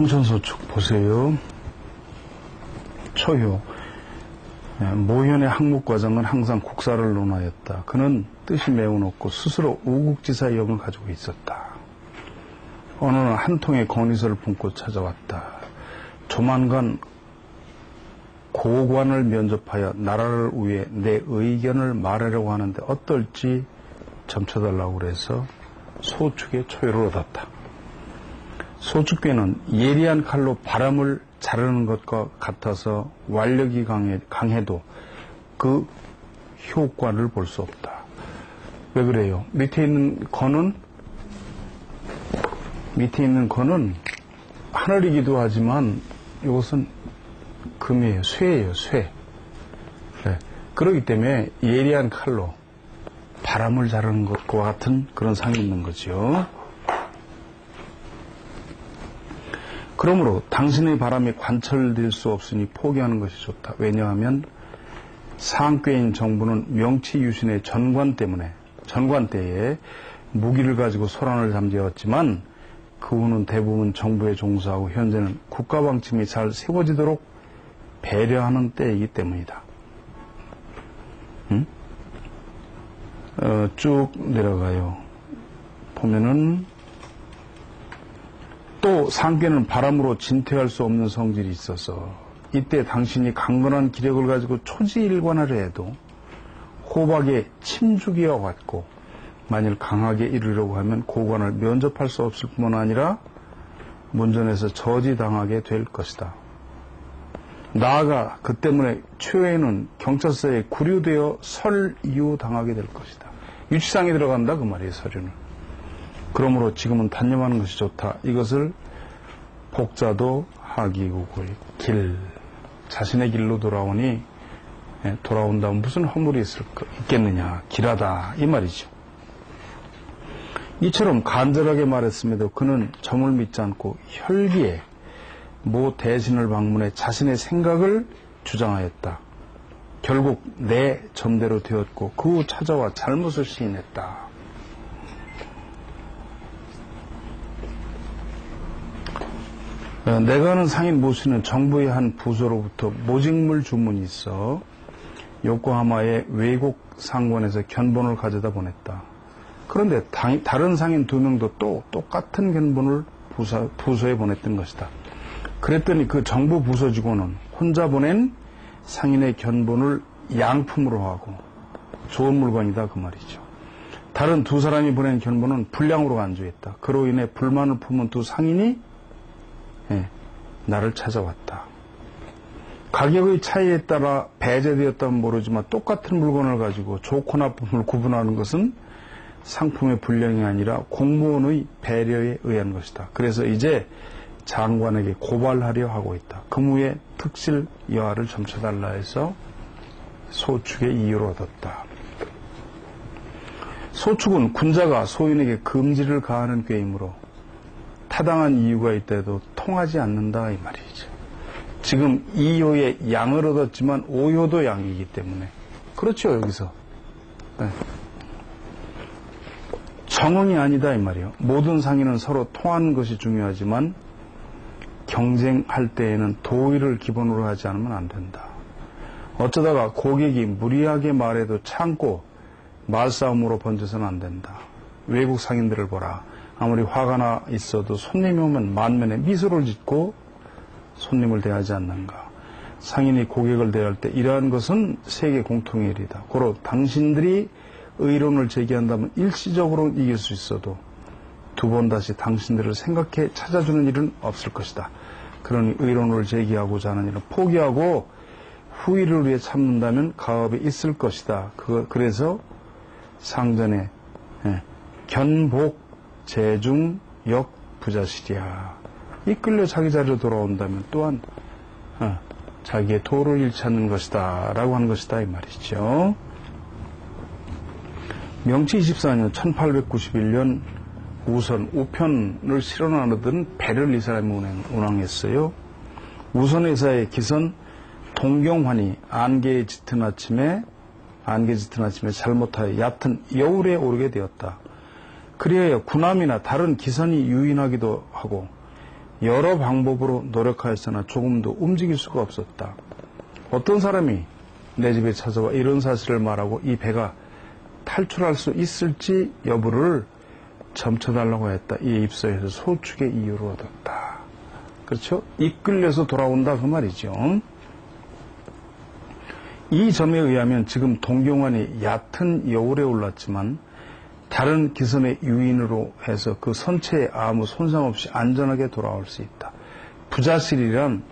춘천서축 보세요. 초효. 모현의 학문과정은 항상 국사를 논하였다. 그는 뜻이 매우 높고 스스로 우국지사의 영을 가지고 있었다. 어느 날 한 통의 건의서를 품고 찾아왔다. 조만간 고관을 면접하여 나라를 위해 내 의견을 말하려고 하는데 어떨지 점쳐달라고 그래서 소축의 초효를 얻었다. 소축괴는 예리한 칼로 바람을 자르는 것과 같아서 완력이 강해도 그 효과를 볼 수 없다. 왜 그래요? 밑에 있는 건은 하늘이기도 하지만 이것은 금이에요. 쇠예요. 쇠. 네. 그렇기 때문에 예리한 칼로 바람을 자르는 것과 같은 그런 상이 있는 거죠. 그러므로 당신의 바람이 관철될 수 없으니 포기하는 것이 좋다. 왜냐하면 상괴인 정부는 명치유신의 전관 때에 무기를 가지고 소란을 잠재웠지만 그 후는 대부분 정부에 종사하고 현재는 국가방침이 잘 세워지도록 배려하는 때이기 때문이다. 쭉 내려가요. 보면은 또 상괴는 바람으로 진퇴할 수 없는 성질이 있어서 이때 당신이 강건한 기력을 가지고 초지일관하려 해도 호박에 침죽이와 같고 만일 강하게 이르려고 하면 고관을 면접할 수 없을 뿐만 아니라 문전에서 저지당하게 될 것이다. 나아가 그 때문에 최후에는 경찰서에 구류되어 설이유당하게 될 것이다. 유치상에 들어간다 그 말이에요. 서류는. 그러므로 지금은 단념하는 것이 좋다. 이것을 복자도 하기국의 길, 자신의 길로 돌아오니 돌아온다면 무슨 허물이 있겠느냐. 길하다 이 말이죠. 이처럼 간절하게 말했음에도 그는 점을 믿지 않고 혈기에 모 대신을 방문해 자신의 생각을 주장하였다. 결국 내 점대로 되었고 그 후 찾아와 잘못을 시인했다. 내가 아는 상인 모씨는 정부의 한 부서로부터 모직물 주문이 있어 요코하마의 외국 상관에서 견본을 가져다 보냈다. 그런데 다른 상인 2명도 또 똑같은 견본을 부서에 보냈던 것이다. 그랬더니 그 정부 부서 직원은 혼자 보낸 상인의 견본을 양품으로 하고 좋은 물건이다 그 말이죠. 다른 2사람이 보낸 견본은 불량으로 간주했다. 그로 인해 불만을 품은 2 상인이 나를 찾아왔다. 가격의 차이에 따라 배제되었다면 모르지만 똑같은 물건을 가지고 좋고 나쁨을 구분하는 것은 상품의 불량이 아니라 공무원의 배려에 의한 것이다. 그래서 이제 장관에게 고발하려 하고 있다. 금후의 특실 여하를 점쳐달라 해서 소축의 이유를 얻었다. 소축은 군자가 소인에게 금지를 가하는 꾀이므로 타당한 이유가 있다해도 통하지 않는다 이 말이죠. 지금 2효의 양을 얻었지만 5효도 양이기 때문에 그렇죠. 여기서 정응이 아니다 이 말이에요. 모든 상인은 서로 통하는 것이 중요하지만 경쟁할 때에는 도의를 기본으로 하지 않으면 안 된다. 어쩌다가 고객이 무리하게 말해도 참고 말싸움으로 번져서는 안 된다. 외국 상인들을 보라. 아무리 화가 나 있어도 손님이 오면 만면에 미소를 짓고 손님을 대하지 않는가. 상인이 고객을 대할 때 이러한 것은 세계 공통의 일이다. 고로 당신들이 의론을 제기한다면 일시적으로 이길 수 있어도 2번 다시 당신들을 생각해 찾아주는 일은 없을 것이다. 그러니 의론을 제기하고자 하는 일은 포기하고 후일을 위해 참는다면 가업이 있을 것이다. 그래서 상전에 견복 재중 역 부자시리야. 이끌려 자기 자리로 돌아온다면 또한 자기의 도를 잃지 않는 것이다 라고 하는 것이다 이 말이죠. 명치 24년 1891년 우선 우편을 실어 나르던 배를 이 사람이 운항했어요. 우선회사의 기선 동경환이 안개 짙은 아침에 잘못하여 얕은 여울에 오르게 되었다. 그리하여 군함이나 다른 기선이 유인하기도 하고 여러 방법으로 노력하였으나 조금도 움직일 수가 없었다. 어떤 사람이 내 집에 찾아와 이런 사실을 말하고 이 배가 탈출할 수 있을지 여부를 점쳐달라고 했다. 이 입서에서 소축의 이유를 얻었다. 그렇죠? 이끌려서 돌아온다 그 말이죠. 이 점에 의하면 지금 동경환이 얕은 여울에 올랐지만 다른 기선의 유인으로 해서 그 선체에 아무 손상 없이 안전하게 돌아올 수 있다. 부자실이란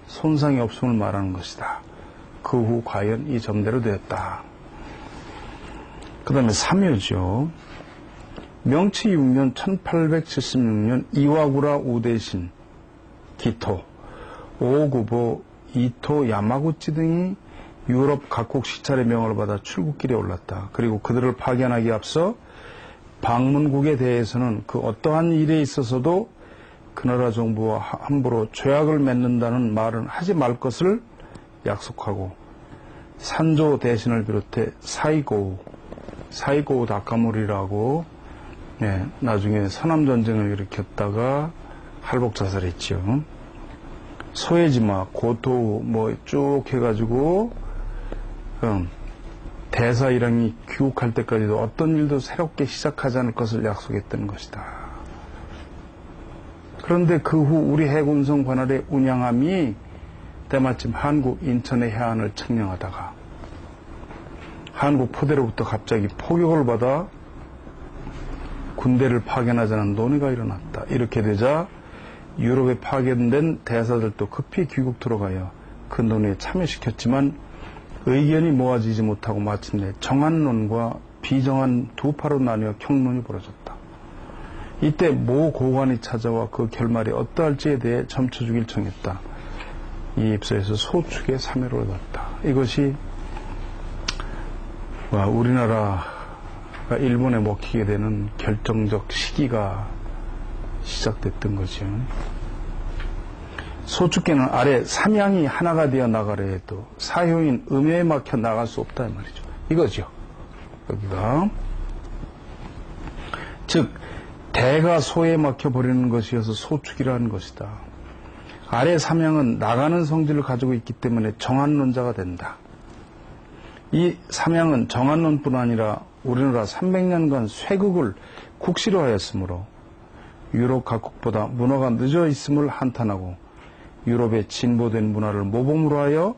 손상이 없음을 말하는 것이다. 그 후 과연 이 점대로 되었다. 그 다음에 3요죠. 명치 6년 1876년 이와구라 우대신, 기토, 오구보, 이토, 야마구치 등이 유럽 각국 시찰의 명을 받아 출국길에 올랐다. 그리고 그들을 파견하기에 앞서 방문국에 대해서는 그 어떠한 일에 있어서도 그 나라 정부와 함부로 조약을 맺는다는 말은 하지 말 것을 약속하고 산조 대신을 비롯해 사이고우 다카모리라고 나중에 서남전쟁을 일으켰다가 할복 자살했죠. 소에지마, 고토우 쭉 해가지고 대사이랑이 귀국할 때까지도 어떤 일도 새롭게 시작하지 않을 것을 약속했던 것이다. 그런데 그 후 우리 해군성 관할의 운양함이 때마침 한국 인천의 해안을 측량하다가 한국 포대로부터 갑자기 포격을 받아 군대를 파견하자는 논의가 일어났다. 이렇게 되자 유럽에 파견된 대사들도 급히 귀국 들어가여 그 논의에 참여시켰지만 의견이 모아지지 못하고 마침내 정한론과 비정한 두 파로 나뉘어 격론이 벌어졌다. 이때 모 고관이 찾아와 그 결말이 어떠할지에 대해 점쳐주길 청했다. 이 입서에서 소축의 사매를 얻었다. 이것이 우리나라가 일본에 먹히게 되는 결정적 시기가 시작됐던 거죠. 소축계는 아래 삼양이 하나가 되어 나가려 해도 사효인 음여에 막혀 나갈 수 없다 이 말이죠. 이거죠. 여기가 즉 대가 소에 막혀 버리는 것이어서 소축이라는 것이다. 아래 삼양은 나가는 성질을 가지고 있기 때문에 정한론자가 된다. 이 삼양은 정한론뿐 아니라 우리나라 300년간 쇄국을 국시로 하였으므로 유럽 각국보다 문화가 늦어 있음을 한탄하고 유럽의 진보된 문화를 모범으로 하여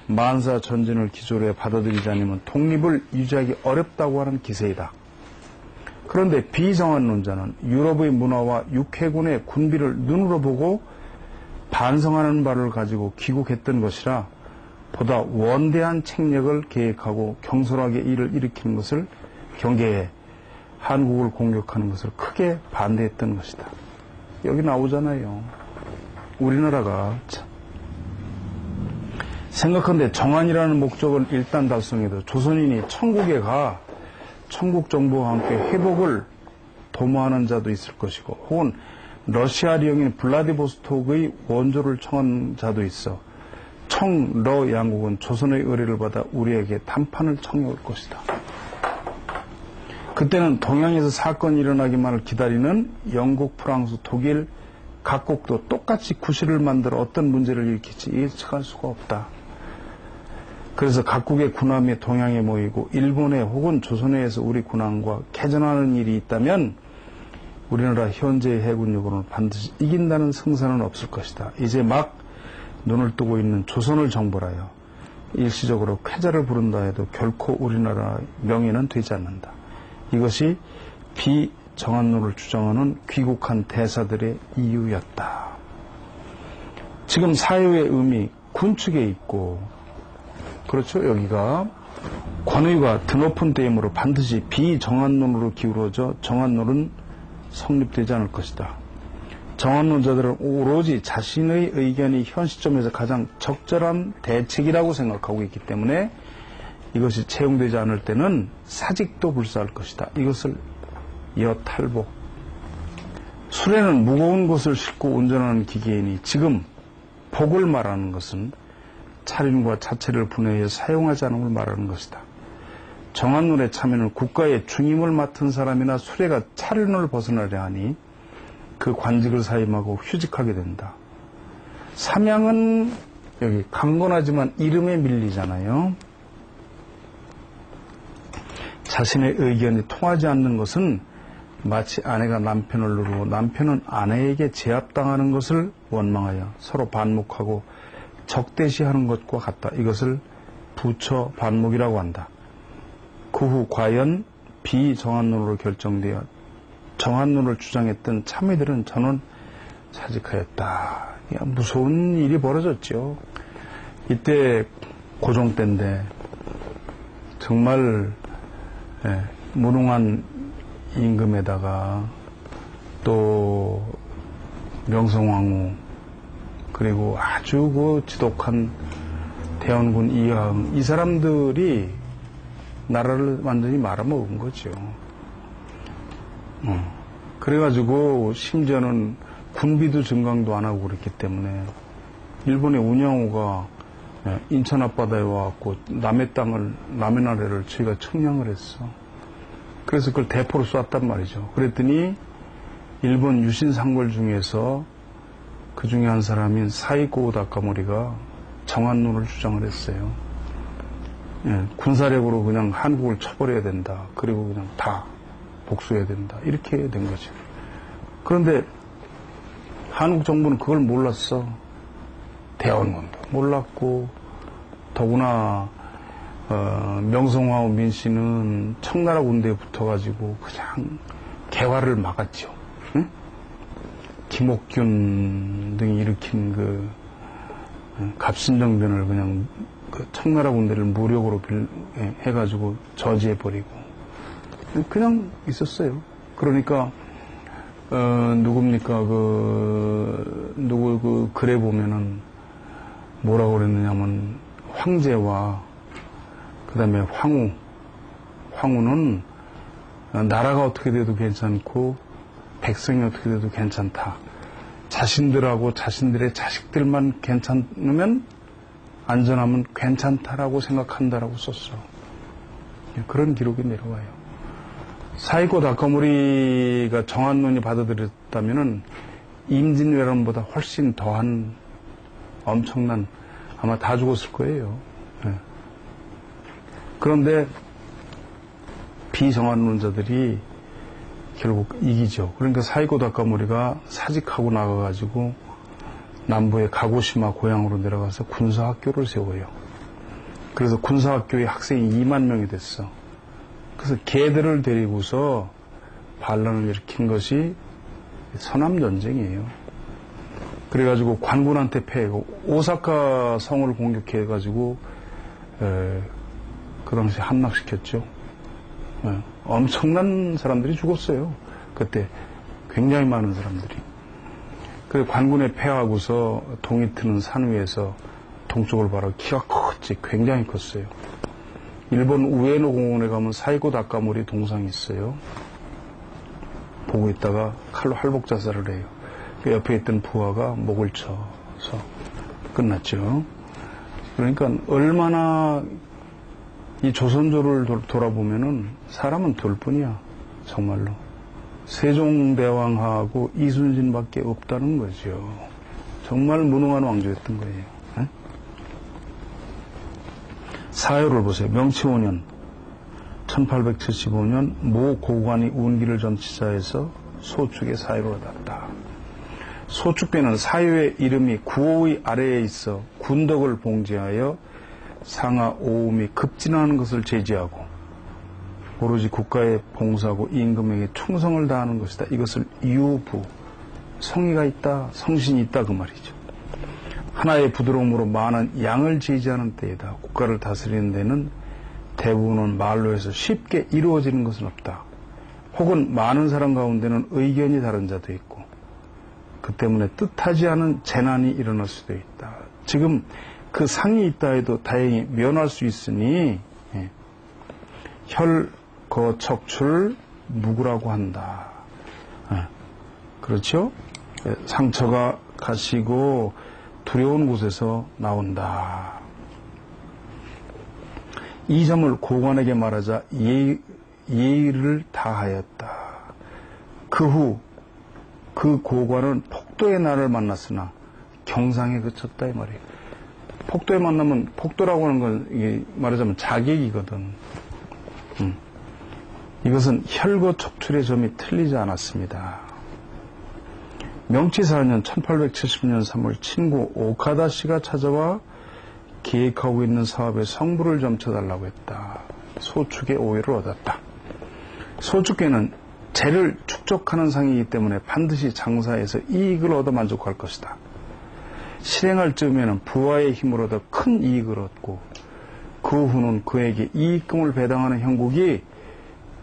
만사 전진을 기조로 해 받아들이지 않으면 독립을 유지하기 어렵다고 하는 기세이다. 그런데 비정한론자는 유럽의 문화와 육해군의 군비를 눈으로 보고 반성하는 바를 가지고 귀국했던 것이라 보다 원대한 책략을 계획하고 경솔하게 일을 일으키는 것을 경계해 한국을 공격하는 것을 크게 반대했던 것이다. 여기 나오잖아요. 우리나라가 생각한데 정한이라는 목적을 일단 달성해도 조선인이 천국에 가 천국 정부와 함께 회복을 도모하는 자도 있을 것이고 혹은 러시아령인 블라디보스톡의 원조를 청한 자도 있어 청러 양국은 조선의 의뢰를 받아 우리에게 담판을 청해올 것이다. 그때는 동양에서 사건이 일어나기만을 기다리는 영국, 프랑스, 독일 각국도 똑같이 구실을 만들어 어떤 문제를 일으킬지 예측할 수가 없다. 그래서 각국의 군함이 동양에 모이고 일본에 혹은 조선에서 우리 군함과 개전하는 일이 있다면 우리나라 현재의 해군력으로는 반드시 이긴다는 승산은 없을 것이다. 이제 막 눈을 뜨고 있는 조선을 정벌하여 일시적으로 쾌자를 부른다 해도 결코 우리나라 명예는 되지 않는다. 이것이 비정한론을 주장하는 귀국한 대사들의 이유였다. 지금 사유의 의미 군축에 있고 그렇죠. 여기가 관의가 드높은 때이므로 반드시 비정한론으로 기울어져 정한론은 성립되지 않을 것이다. 정한론자들은 오로지 자신의 의견이 현 시점에서 가장 적절한 대책이라고 생각하고 있기 때문에 이것이 채용되지 않을 때는 사직도 불사할 것이다. 이것을 여탈복. 수레는 무거운 것을 싣고 운전하는 기계이니 지금 복을 말하는 것은 차륜과 자체를 분해해 사용하지 않음을 말하는 것이다. 정한론의 참여는 국가의 중임을 맡은 사람이나 수레가 차륜을 벗어나려 하니 그 관직을 사임하고 휴직하게 된다. 삼양은 여기 강건하지만 이름에 밀리잖아요. 자신의 의견이 통하지 않는 것은 마치 아내가 남편을 누르고 남편은 아내에게 제압당하는 것을 원망하여 서로 반목하고 적대시하는 것과 같다. 이것을 부처 반목이라고 한다. 그 후 과연 비정한론으로 결정되어 정한론을 주장했던 참의들은 전원 사직하였다. 무서운 일이 벌어졌죠. 이때 고종 때인데 정말 무능한 임금에다가 또 명성황후 그리고 아주 그 지독한 대원군 이하응 이 사람들이 나라를 완전히 말아먹은 거죠. 그래가지고 심지어는 군비도 증강도 안 하고 그랬기 때문에 일본의 운영호가 인천 앞바다에 와갖고 남의 땅을 남의 나라를 저희가 청량을 했어. 그래서 그걸 대포로 쐈단 말이죠. 그랬더니 일본 유신 상벌 중에서 그 중에 한 사람인 사이고 다카모리가 정한론을 주장을 했어요. 군사력으로 그냥 한국을 쳐버려야 된다. 그리고 그냥 다 복수해야 된다. 이렇게 된 거죠. 그런데 한국 정부는 그걸 몰랐어. 대원군도 몰랐고 더구나 명성황후 민씨는 청나라 군대에 붙어가지고 그냥 개화를 막았죠. 응? 김옥균 등이 일으킨 그 갑신정변을 그냥 그 청나라 군대를 무력으로 해가지고 저지해버리고 그냥 있었어요. 그러니까 누굽니까 누구 그 글에 보면은 뭐라고 그랬느냐면 황제와 그 다음에 황후는 나라가 어떻게 돼도 괜찮고 백성이 어떻게 돼도 괜찮다. 자신들하고 자신들의 자식들만 괜찮으면 안전하면 괜찮다라고 생각한다라고 썼어. 그런 기록이 내려와요. 사이고 다카모리가 정한론이 받아들였다면은 임진왜란보다 훨씬 더한 엄청난 아마 다 죽었을 거예요. 그런데 비정한론자들이 결국 이기죠. 그러니까 사이고 다카모리가 사직하고 나가가지고 남부의 가고시마 고향으로 내려가서 군사학교를 세워요. 그래서 군사학교에 학생이 2만 명이 됐어. 그래서 걔들을 데리고서 반란을 일으킨 것이 서남전쟁이에요. 그래가지고 관군한테 패하고 오사카 성을 공격해가지고 그 당시 함락시켰죠. 엄청난 사람들이 죽었어요. 그때 굉장히 많은 사람들이. 그래 관군에 패하고서 동이 트는 산 위에서 동쪽을 바라 키가 컸지. 굉장히 컸어요. 일본 우에노 공원에 가면 사이고 다카모리 동상이 있어요. 보고 있다가 칼로 할복 자살을 해요. 그 옆에 있던 부하가 목을 쳐서 끝났죠. 그러니까 얼마나 이 조선조를 돌아보면은 사람은 둘뿐이야. 정말로. 세종대왕하고 이순신밖에 없다는 거죠. 정말 무능한 왕조였던 거예요. 에? 사요를 보세요. 명치 5년 1875년 모 고관이 운기를 전치사에서 소축의 사유를 얻었다. 소축배는 사유의 이름이 구호의 아래에 있어 군덕을 봉제하여 상하 오음이 급진하는 것을 제지하고 오로지 국가에 봉사하고 임금에게 충성을 다하는 것이다. 이것을 유부, 성의가 있다, 성신이 있다 그 말이죠. 하나의 부드러움으로 많은 양을 제지하는 때이다. 국가를 다스리는 데는 대부분은 말로 해서 쉽게 이루어지는 것은 없다. 혹은 많은 사람 가운데는 의견이 다른 자도 있고 그 때문에 뜻하지 않은 재난이 일어날 수도 있다. 지금 그 상이 있다 해도 다행히 면할 수 있으니 혈거척출 무구라고 한다. 그렇죠? 상처가 가시고 두려운 곳에서 나온다. 이 점을 고관에게 말하자 예의를 다하였다. 그 후 그 고관은 폭도의 날을 만났으나 경상에 그쳤다 이 말이에요. 폭도에 만나면 폭도라고 하는 건 이게 말하자면 자객이거든. 이것은 혈거 척출의 점이 틀리지 않았습니다. 명치 4년 1870년 3월 친구 오카다 씨가 찾아와 계획하고 있는 사업의 성부를 점쳐달라고 했다. 소축의 오해를 얻었다. 소축계는 재를 축적하는 상이기 때문에 반드시 장사해서 이익을 얻어 만족할 것이다. 실행할 즈음에는 부하의 힘으로 더 큰 이익을 얻고 그 후는 그에게 이익금을 배당하는 형국이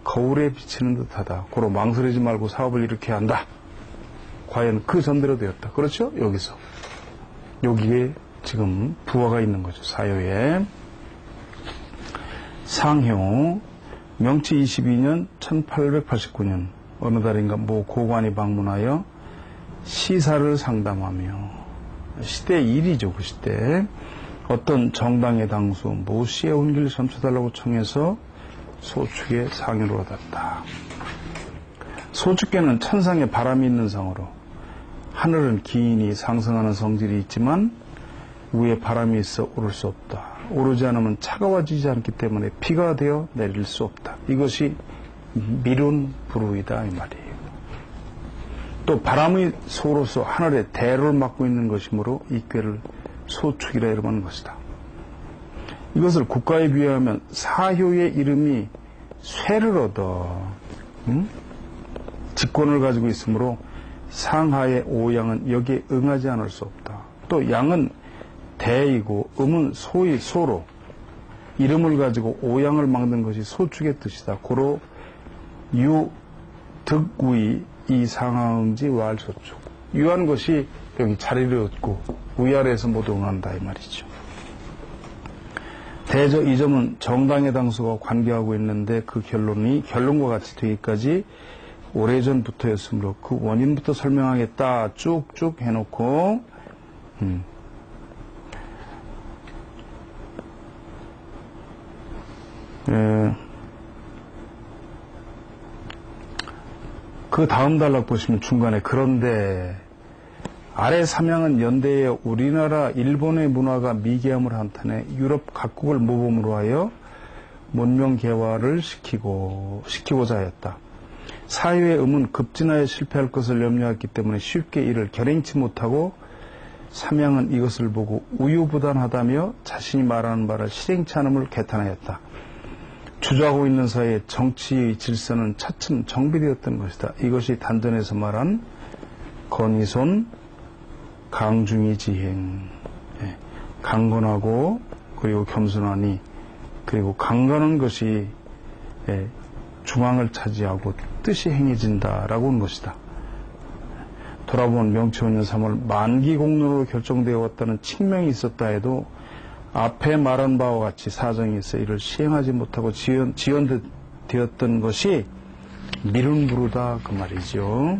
거울에 비치는 듯하다. 고로 망설이지 말고 사업을 일으켜야 한다. 과연 그 전대로 되었다. 그렇죠? 여기서. 여기에 지금 부하가 있는 거죠. 사요에. 상효 명치 22년 1889년 어느 달인가 모 고관이 방문하여 시사를 상담하며 시대 일이죠. 그 시대 어떤 정당의 당수 모 씨의 운기를 점쳐달라고 청해서 소축의 상효를 얻었다. 소축계는 천상에 바람이 있는 상으로 하늘은 기인이 상승하는 성질이 있지만 위에 바람이 있어 오를 수 없다. 오르지 않으면 차가워지지 않기 때문에 비가 되어 내릴 수 없다. 이것이 미룬 부루이다 이 말이에요. 또 바람의 소로서 하늘의 대를 맡고 있는 것이므로 이 꾀를 소축이라 이름하는 것이다. 이것을 국가에 비유하면 사효의 이름이 쇠를 얻어 직권을 가지고 있으므로 상하의 오양은 여기에 응하지 않을 수 없다. 또 양은 대이고 음은 소의 소로 이름을 가지고 오양을 막는 것이 소축의 뜻이다. 고로 유 득위 이 상하음지 와할 소축. 유한 것이 여기 자리를 얻고 위아래에서 모두 응한다 이 말이죠. 대저 이 점은 정당의 당수가 관계하고 있는데 그 결론과 같이 되기까지 오래전부터였으므로 그 원인부터 설명하겠다 쭉쭉 해놓고 그 다음 단락 보시면 중간에 그런데 아래 삼양은 연대에 우리나라 일본의 문화가 미개함을 한탄해 유럽 각국을 모범으로 하여 문명 개화를 시키고자 하였다. 사회의 음은 급진하여 실패할 것을 염려했기 때문에 쉽게 이를 결행치 못하고 삼양은 이것을 보고 우유부단하다며 자신이 말하는 바를 실행치 않음을 개탄하였다. 주저하고 있는 사이에 정치의 질서는 차츰 정비되었던 것이다. 이것이 단전에서 말한 건의손 강중의 지행, 강건하고 그리고 겸손하니 그리고 강건한 것이 중앙을 차지하고 뜻이 행해진다라고 하는 것이다. 돌아보면 명치 5년 3월 만기 공론으로 결정되어 왔다는 칙명이 있었다 해도 앞에 말한 바와 같이 사정이 있어 이를 시행하지 못하고 지연되었던 것이 미룬부루다 그 말이죠.